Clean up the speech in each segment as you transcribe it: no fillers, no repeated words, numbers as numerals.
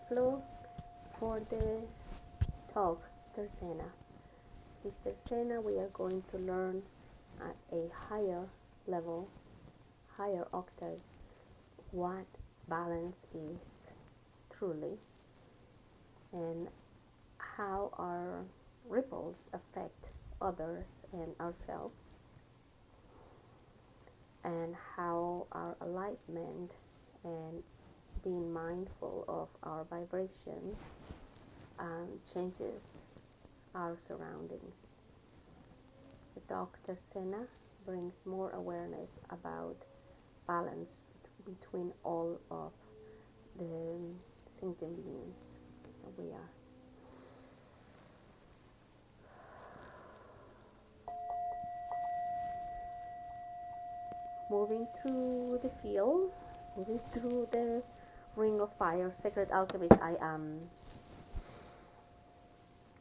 flow for the talk tercena. This tercena we are going to learn at a higher level, higher octave, what balance is truly and how our ripples affect others and ourselves, and how our alignment and being mindful of our vibration changes our surroundings. So Dr. Sena brings more awareness about balance between all of the sentient beings that we are. Moving through the field, moving through the ring of fire, sacred alchemist, I am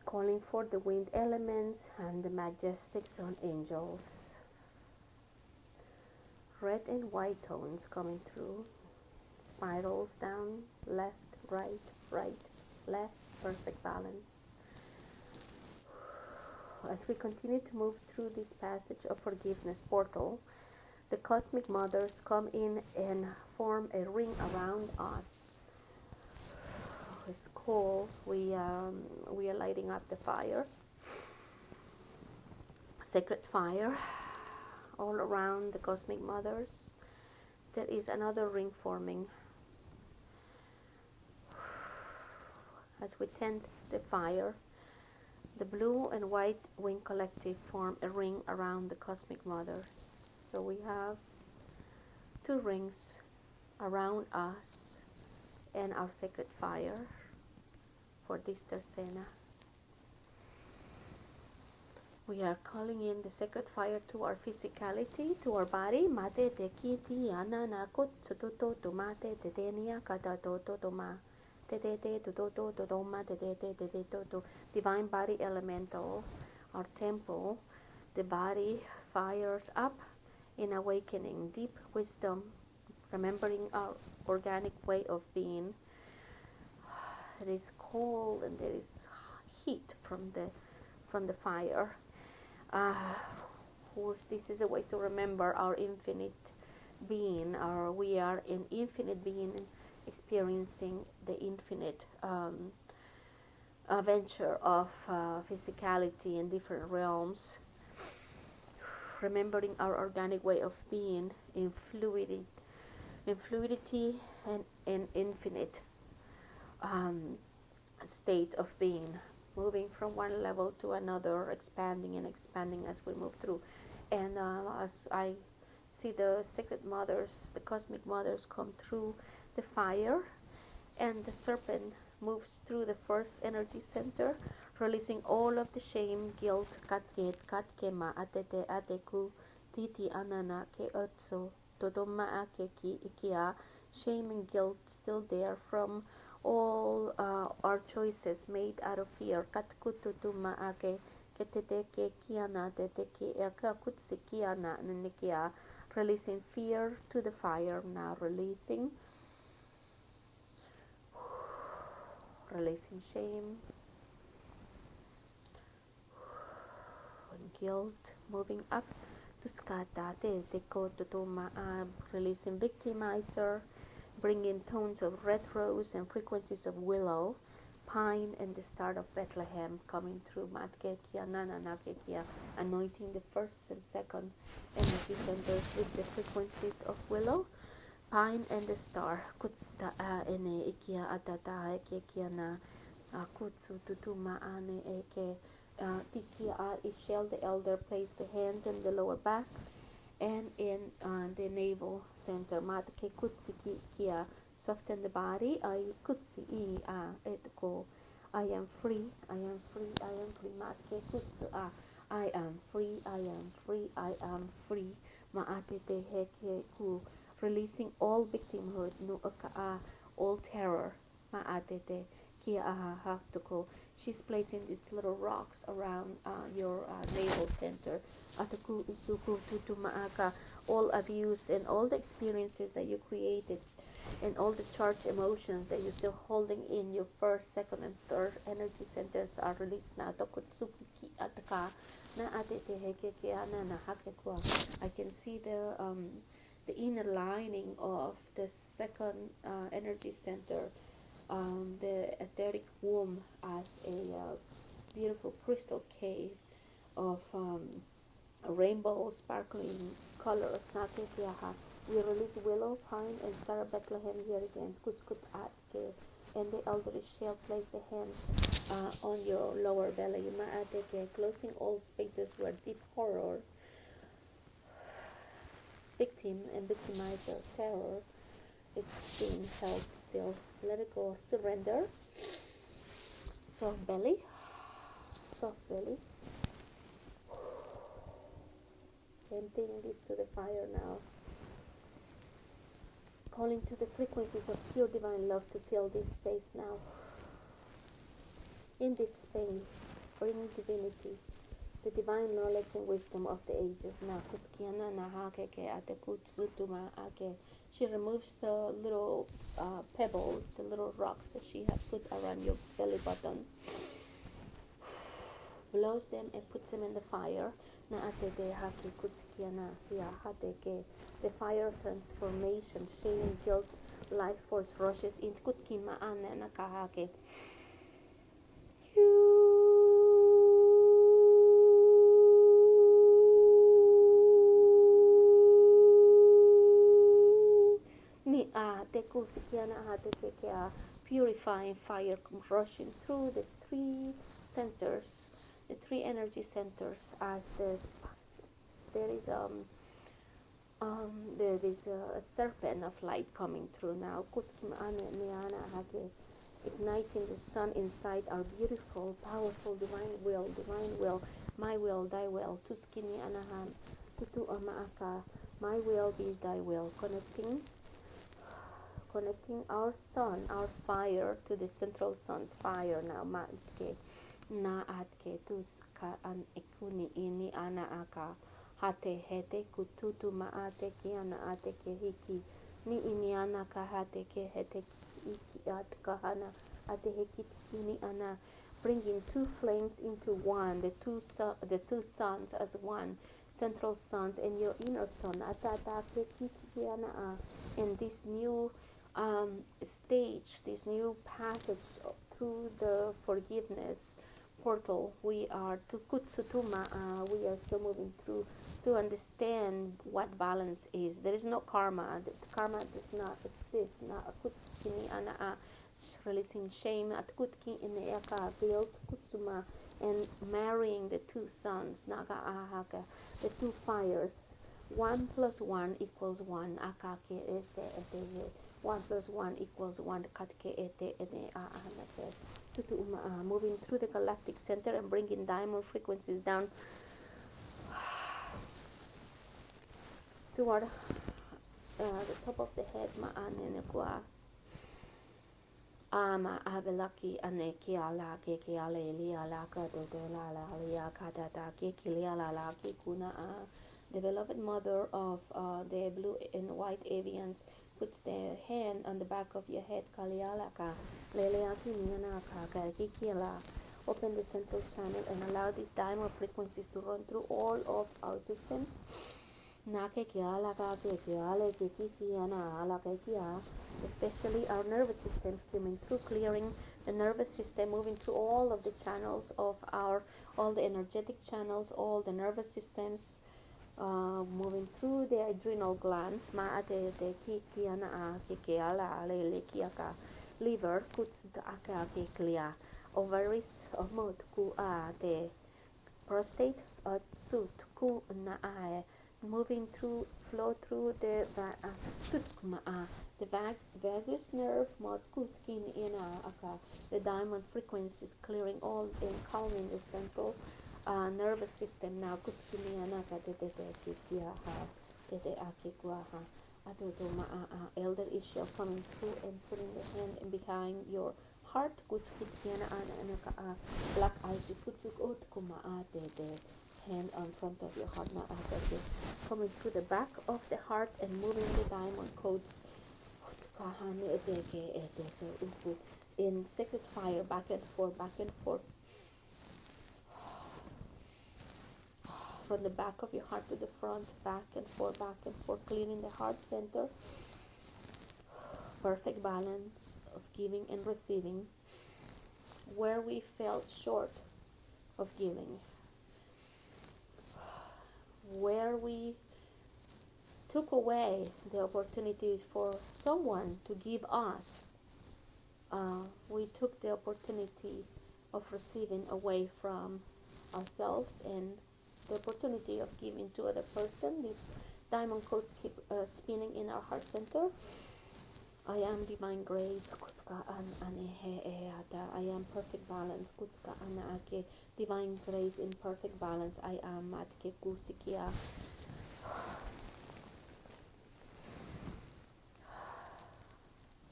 calling for the wind elements and the majestic sun angels. Red and white tones coming through, spirals down, left, right, left, perfect balance. As we continue to move through this passage of forgiveness portal, the cosmic mothers come in and form a ring around us. It's cool. We are lighting up the fire, sacred fire, all around the cosmic mothers. There is another ring forming. As we tend the fire, the blue and white wing collective form a ring around the cosmic mothers. So we have two rings around us and our sacred fire for this tercena. We are calling in the sacred fire to our physicality, to our body. Mate te kiti anana kot tuto tomate te tenia kata toto toma te te toto toma te toto divine body elemental, our temple. The body fires up in awakening, deep wisdom, remembering our organic way of being. It is cold and there is heat from the fire. This is a way to remember our infinite being. We are an infinite being experiencing the infinite adventure of physicality in different realms. Remembering our organic way of being in fluidity and in infinite state of being, moving from one level to another, expanding as we move through. And as I see the sacred mothers, the cosmic mothers come through the fire, and the serpent moves through the first energy center, releasing all of the shame, guilt, katkema, atete, ateku, titi, anana, ke otso, todoma, akeki, ikia, shame and guilt still there from all our choices made out of fear. Katkututuma ake, ketete ke kiana, tete ke akakutsi kiana, ninikia, releasing fear to the fire, now releasing shame and guilt, moving up to skata te ko tutuma, releasing victimizer, bringing tones of red rose and frequencies of willow, pine, and the start of Bethlehem coming through matkekia nananakekia, anointing the first and second energy centers with the frequencies of willow, pine, and the star. Kutsta ene ikia atata ekekia na kutsu tutuma ane eke tikia Ishel the elder placed the hands in the lower back and in the navel center. Matke kutsi kia, soften the body. I kutsi etko. I am free. Matke kutsu I am free. Maate te heke ku, releasing all victimhood, no all terror. Maate te kia haftuko. She's placing these little rocks around your navel center. Ataku usuku tutu maaka, all abuse and all the experiences that you created and all the charged emotions that you're still holding in your first, second, and third energy centers are released now. Tokutsuki ataka na atete hekeke ana na hakekwa. I can see the inner lining of the second energy center, the etheric womb, as a beautiful crystal cave of rainbow sparkling colors. We release willow, pine, and star of Bethlehem here again. Kuskut atke. And the elderly shall place the hands on your lower belly. Closing all spaces where deep horror, victim and victimizer, terror is being held still. Let it go. Surrender. Soft belly. Soft belly. Emptying this to the fire now. Calling to the frequencies of pure divine love to fill this space now. In this space, bring divinity, the divine knowledge and wisdom of the ages. Now, she removes the little pebbles, the little rocks that she has put around your belly button, blows them and puts them in the fire. The fire of transformation, shame, guilt, life force rushes in. Purifying fire rushing through the three centers, the three energy centers, as there is a serpent of light coming through now. Igniting the sun inside our beautiful, powerful divine will, my will, thy will, tuskini anahan, tutu amaaka, my will be thy will, connecting our sun, our fire, to the central sun's fire now. Maatke na atke tuska an ikuni ini anaaka, hate hete kututu maate ki ana ate ke hiki mi ini anaka hate ke hete iki at kahana ate heki ana, bringing two flames into one, the two suns as one, central suns and your inner sun. And this new stage, this new passage through the forgiveness portal, we are to kutsutuma. We are still moving through to understand what balance is. There is no karma. The karma does not exist. Releasing shame at kutki in the eka guilt kutsuma, and marrying the two suns naga ahaka, the two fires. 1 + 1 = 1. Akake ese ete 1 + 1 = 1. Katke ete ene ahanake. Moving through the galactic center and bringing diamond frequencies down toward the top of the head. Ma'anenekwa. Ama abelaki aneki ala keki ale li ala ka do la la ya kata ta keki li ala la kikuna. The beloved mother of the blue and white avians puts their hand on the back of your head. Kalialaka leleaki nianaka kakikila. Open the central channel and allow these diamond frequencies to run through all of our systems. Especially our nervous system, skimming through, clearing the nervous system, moving through all of the channels of all the energetic channels, all the nervous systems, moving through the adrenal glands, liver, ovaries, the prostate, moving through, flow through the vagus nerve, the diamond frequencies, clearing all and calming the central nervous system now. Elder Ishel coming through and putting the hand behind your heart. Black eyes hand on front of your heart, coming through the back of the heart and moving the diamond codes in sacred fire, back and forth, from the back of your heart to the front, back and forth, cleaning the heart center. Perfect balance of giving and receiving. Where we felt short of giving, where we took away the opportunity for someone to give us, we took the opportunity of receiving away from ourselves and the opportunity of giving to other person. These diamond codes keep spinning in our heart center. I am divine grace. I am perfect balance. Divine grace in perfect balance. I am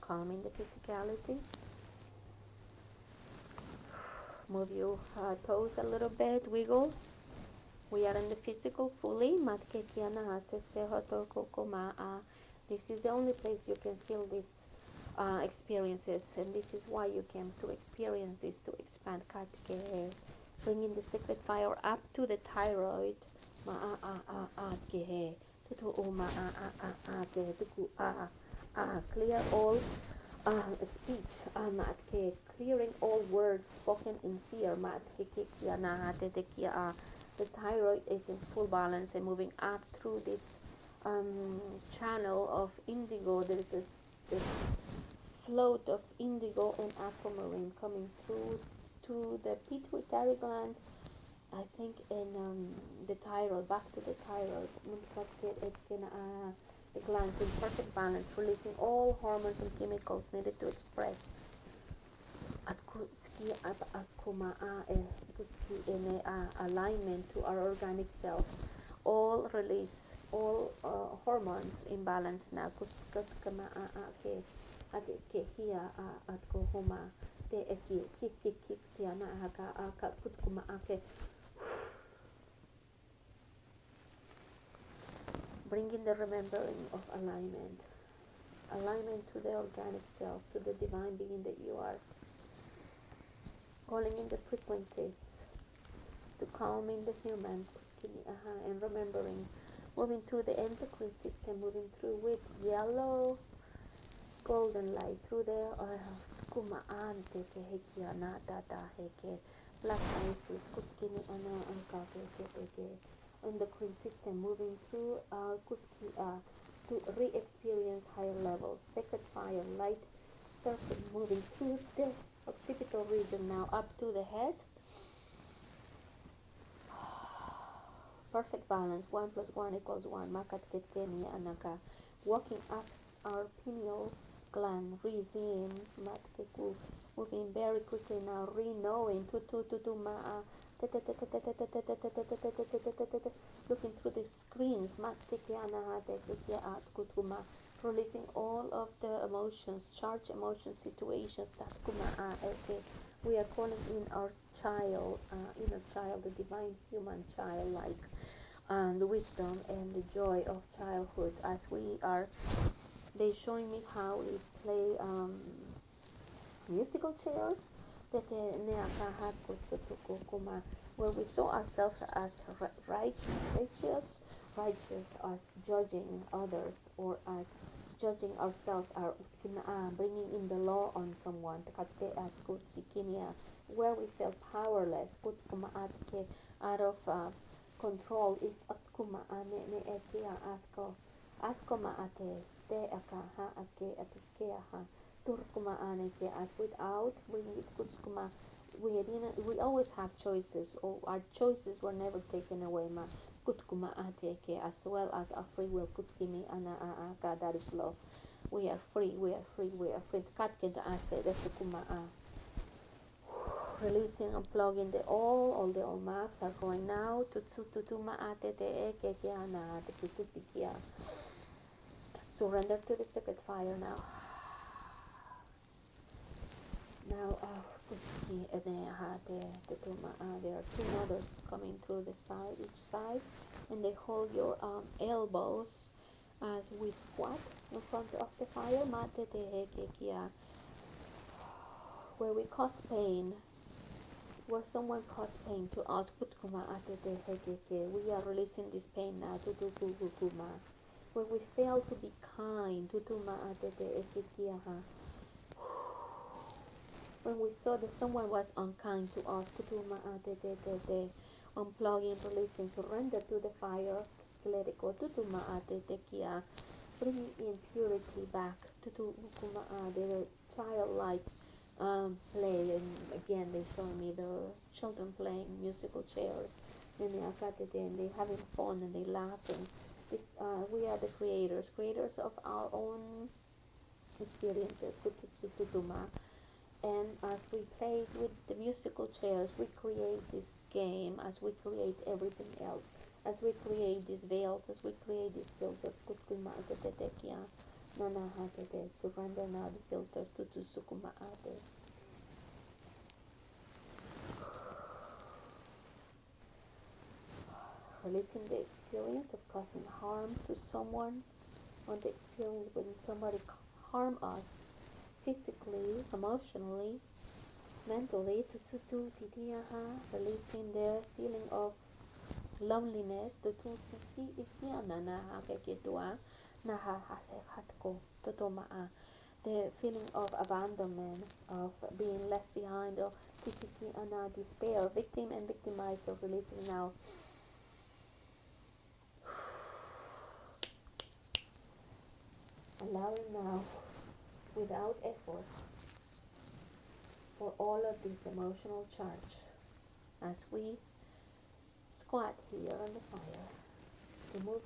calming the physicality. Move your toes a little bit. Wiggle. We are in the physical fully. This is the only place you can feel these experiences, and this is why you came to experience this, to expand. Bringing the sacred fire up to the thyroid. Clear all speech. Clearing all words spoken in fear. The thyroid is in full balance and moving up through this channel of indigo. There is this float of indigo and aquamarine coming through to the pituitary gland, I think, in the thyroid, back to the thyroid. The glands in perfect balance, releasing all hormones and chemicals needed to express in alignment to our organic self. All release, all hormones in balance now. Bringing the remembering of alignment to the organic self, to the divine being that you are. Calling in the frequencies to calming the human, and remembering, moving through the endocrine system, moving through with yellow golden light through the black ices, endocrine system, moving through to re-experience higher levels. Sacred fire, light surfing, moving through the occipital region now up to the head. Perfect balance. 1 + 1 = 1. Walking up our pineal gland, re-seeing, moving very quickly now, re-knowing, looking through the screens, releasing all of the emotions, charged emotions, situations we are calling in our child, inner child, the divine human child, the wisdom and the joy of childhood. As we are, they showing me how we play musical chairs, where we saw ourselves as righteous, as judging others or as judging ourselves, bringing in the law on someone, where we felt powerless, out of control. If as without we always have choices, or our choices were never taken away, as well as our free will. That is love. We are free. Releasing, unplugging all the old maps are going now to surrender to the sacred fire now. Now, there are two mothers coming through the side, each side, and they hold your elbows as we squat in front of the fire, where we cause pain, where someone caused pain to us, we are releasing this pain now. Where we fail to be kind, when we saw that someone was unkind to us, unplugging, releasing, surrender to the fire, bringing in purity back to the childlike play. And again, they show me the children playing musical chairs, and they having fun and they laughing. This, we are the creators of our own experiences. And as we play with the musical chairs, we create this game, as we create everything else, as we create these veils, as we create these filters. Surrender now the filters to sukuma ate. Releasing the experience of causing harm to someone, or the experience when somebody harm us physically, emotionally, mentally, releasing the feeling of loneliness, the feeling of abandonment, of being left behind, of despair, victim and victimizer, releasing now. Allowing now, without effort, for all of this emotional charge, as we squat here on the fire, to move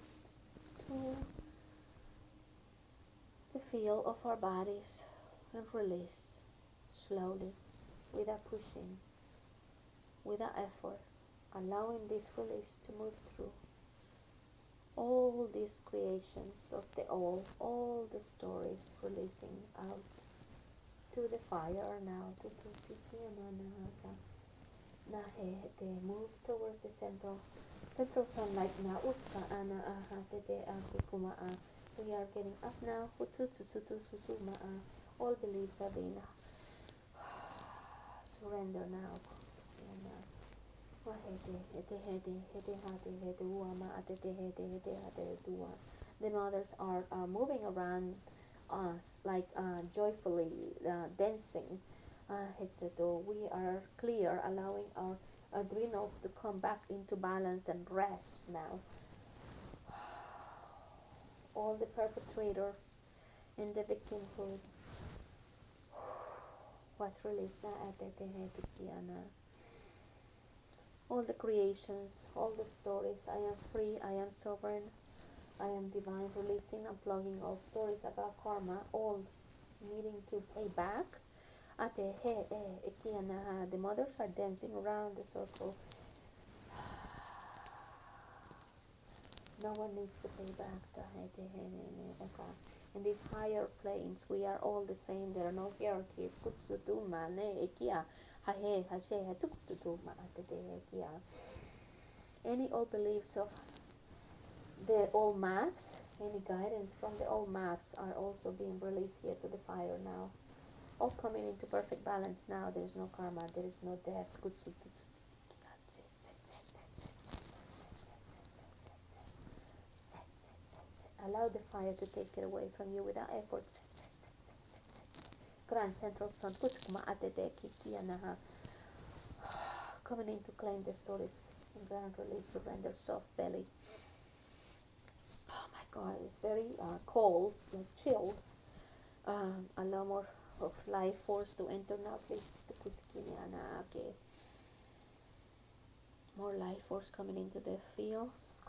to the feel of our bodies and release slowly, without pushing, without effort, allowing this release to move through all these creations of the all the stories, releasing out to the fire now, move towards the central sunlight now. We are getting up now. All beliefs are being surrender now. The mothers are moving around us like joyfully dancing. We are clear, allowing our adrenals to come back into balance and rest now. All the perpetrator and the victimhood was released now. All the creations, all the stories. I am free, I am sovereign, I am divine, releasing, unplugging all stories about karma, all needing to pay back. The mothers are dancing around the circle. No one needs to pay back. In these higher planes, we are all the same. There are no hierarchies. Any old beliefs of the old maps, any guidance from the old maps are also being released here to the fire now. All coming into perfect balance now. There is no karma, there is no death. Allow the fire to take it away from you without effort. Grand Central Sun, coming in to claim the stories. Grand release, surrender, soft belly. Oh my God, it's very cold, like chills. Allow more of life force to enter now, please. More life force coming into the fields.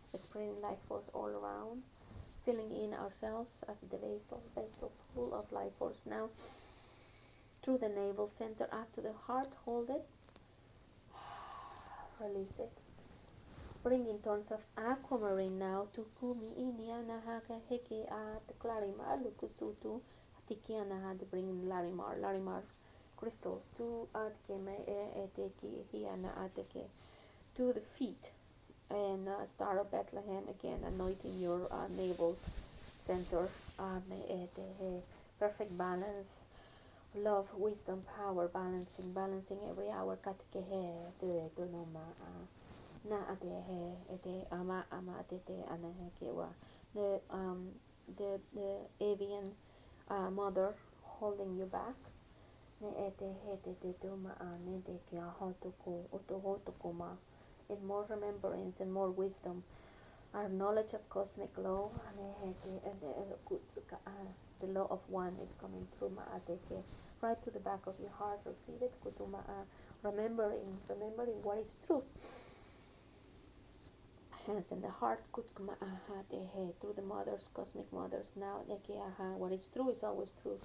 Spreading life force all around, filling in ourselves as the vessel full of life force now. Through the navel center up to the heart, hold it, release it. Bring in tons of aquamarine now to kumi iniana haka heke at clarima lukusutu hatikiana to bring in larimar crystals to atkeme eteki hiana ateke to the feet. And Star of Bethlehem, again, anointing your navel center. Perfect balance, love, wisdom, power, balancing every hour. Katkehe, to no ma na atehe, ete ama atete anahe kewa. The avian mother holding you back. Ne ete hete te tuma ne te kia hotuku oto hotukuma. In more remembrance and more wisdom, our knowledge of cosmic law, the law of one is coming through ma'ateke, right to the back of your heart. Receive it, kutuma, remembering what is true. Hands in the heart, kutkuma, through the mothers, cosmic mothers. Now, what is true is always true.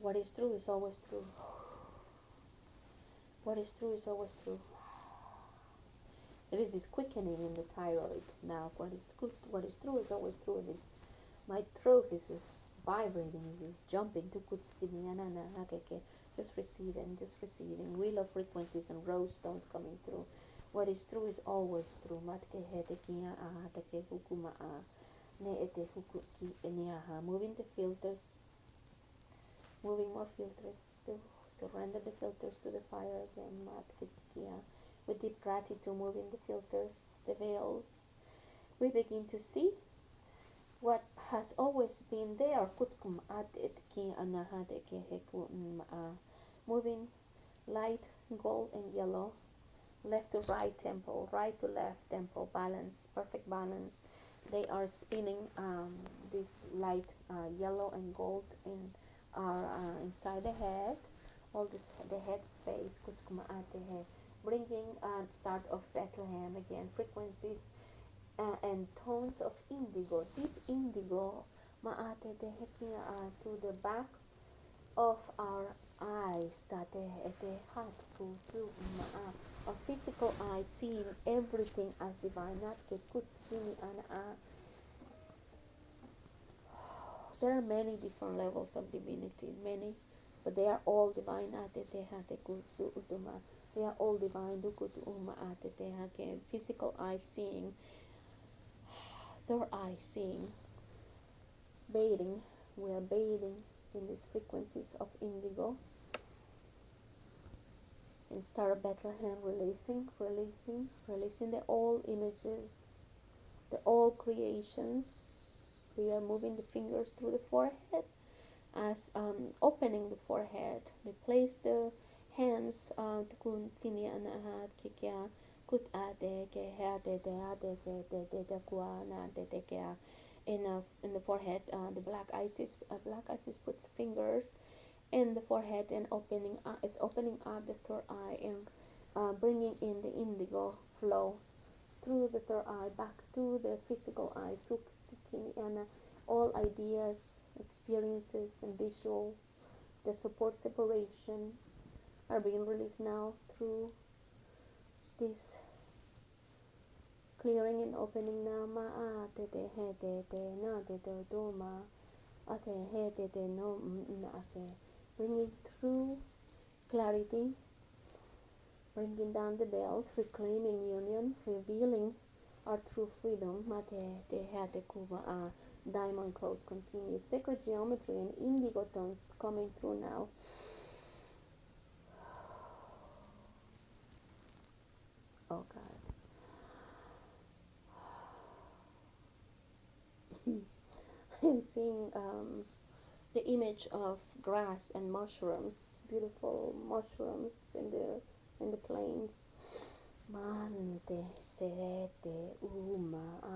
What is true is always true. What is true is always true. There is this quickening in the thyroid now. What is true is always true. My throat is just vibrating, is just jumping to just receiving. Wheel of frequencies and rose stones coming through. What is true is always true. Moving the filters, moving more filters. So surrender the filters to the fire again. With deep gratitude, moving the filters, the veils, we begin to see what has always been there. Moving light, gold, and yellow, left to right temple, right to left temple, balance, perfect balance. They are spinning this light yellow and gold inside the head, all this the head space. Bringing start of Bethlehem again, frequencies and tones of indigo, deep indigo, to the back of our eyes, our physical eye, seeing everything as divine. There are many different levels of divinity, many, but they are all divine. They are all divine. Physical eye seeing, third eye seeing, bathing. We are bathing in these frequencies of indigo. And Star of Bethlehem, releasing the all images, the all creations. We are moving the fingers through the forehead as opening the forehead. They place the hands in the forehead. The Black Isis puts fingers in the forehead and opening up the third eye and bringing in the indigo flow through the third eye back to the physical eye, through and all ideas, experiences, and visual, the support separation are being released now through this clearing and opening now. Bringing through clarity, bringing down the bells, reclaiming union, revealing our true freedom. Diamond codes continue. Sacred geometry and indigo tones coming through now. Oh God. And seeing the image of grass and mushrooms, beautiful mushrooms in the plains. Mante sete uma a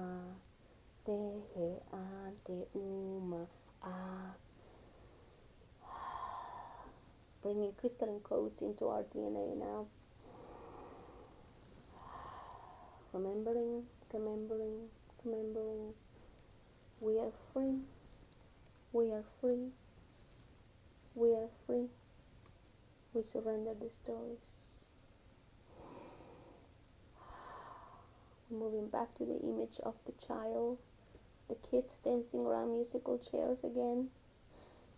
te he ante uma a. Bringing crystalline codes into our DNA now. Remembering. We are free. We are free. We are free. We surrender the stories. Moving back to the image of the child, the kids dancing around musical chairs again.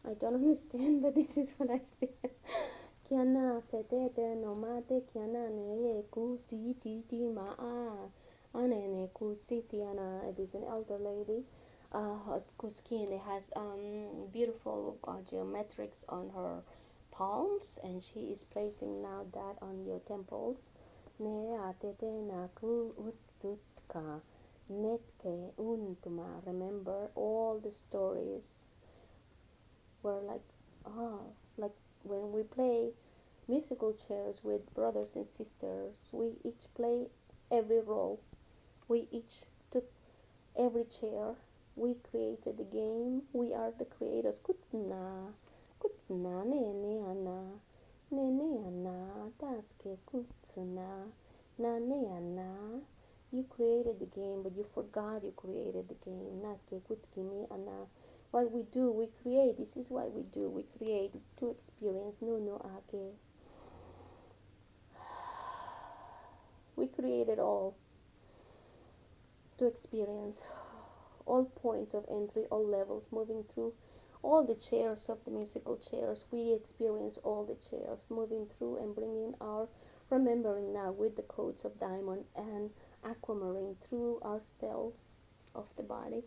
I don't understand, but this is what I see. kiana se te no ma te kiana ne ku si ti ma ane ne ku si ti ana. It is an elder lady. Kuskin, it has beautiful geometrics on her palms, and she is placing now that on your temples. Ne atete na ku utsutka netke untuma. Remember all the stories were like when we play musical chairs with brothers and sisters, we each play every role. We each took every chair. We created the game. We are the creators. Kutsuna, ne ana, tatsuke kutsuna, ne ana. You created the game, but you forgot you created the game. Natke kutkimi ana. What we do, we create. This is what we do. We create to experience. No ake. We create it all to experience all points of entry, all levels, moving through all the chairs of the musical chairs. We experience all the chairs, moving through and bringing our remembering now with the codes of diamond and aquamarine through our cells of the body.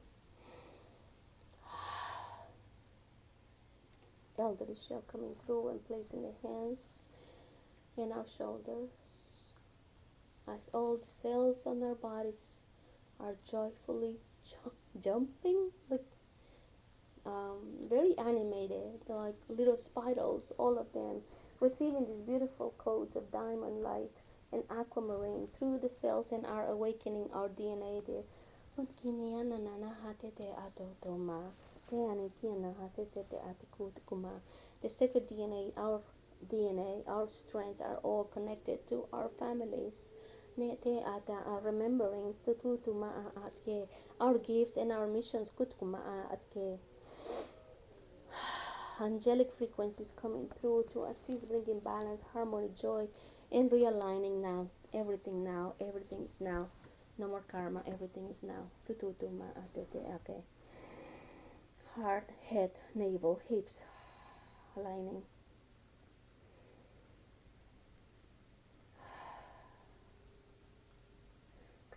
Elderly shell coming through and placing the hands in our shoulders as all the cells on our bodies are joyfully jumping, like very animated, like little spirals, all of them receiving these beautiful codes of diamond light and aquamarine through the cells and are awakening our DNA. The sacred DNA, our strands are all connected to our families. Remembering our gifts and our missions. Angelic frequencies coming through to assist bringing balance, harmony, joy, and realigning now. Everything is now. No more karma, everything is now. Heart, head, navel, hips, aligning.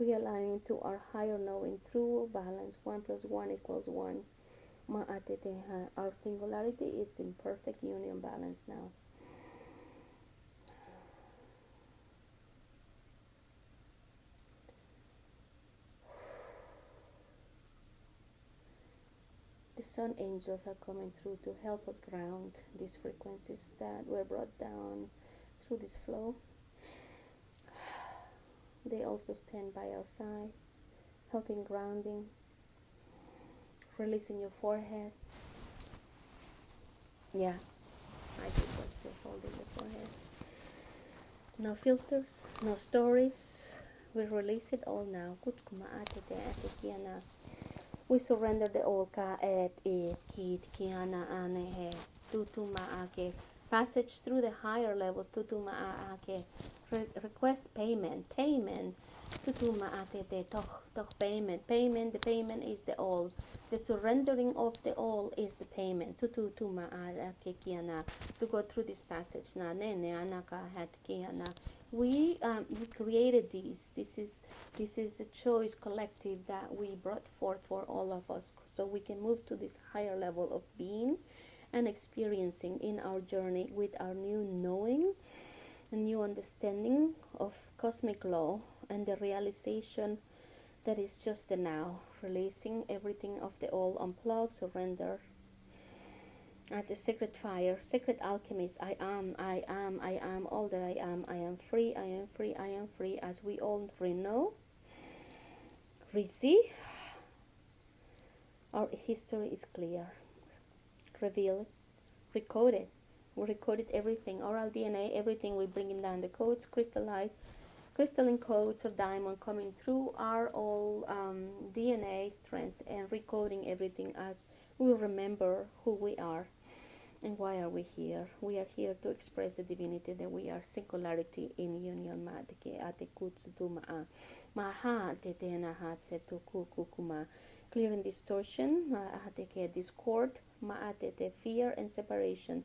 Realigning to our higher knowing through balance. 1 + 1 = 1. Our singularity is in perfect union balance now. The sun angels are coming through to help us ground these frequencies that were brought down through this flow. They also stand by our side, helping grounding, releasing your forehead. Yeah, I just was still holding the forehead. No filters, no stories. We release it all now. We surrender the old ka et e kit kiana anehe tutuma ake. Passage through the higher levels tutuma ake. Request payment tutuma ate te toch payment. The payment is the all. The surrendering of the all is the payment. Tutuma ake kiana. To go through this passage na ne anaka hat kiana. We created these. This is a choice collective that we brought forth for all of us, so we can move to this higher level of being and experiencing in our journey with our new knowing, a new understanding of cosmic law, and the realization that is just the now, releasing everything of the all, unplug, surrender. At the sacred fire, sacred alchemist, I am all that I am free, as we all know. See, our history is clear, revealed, recoded. We recorded everything, oral DNA, everything. We bringing down the codes, crystalline codes of diamond coming through our all DNA strands and recoding everything as we remember who we are. And why are we here? We are here to express the divinity that we are singularity in union. Clearing distortion, discord, fear and separation.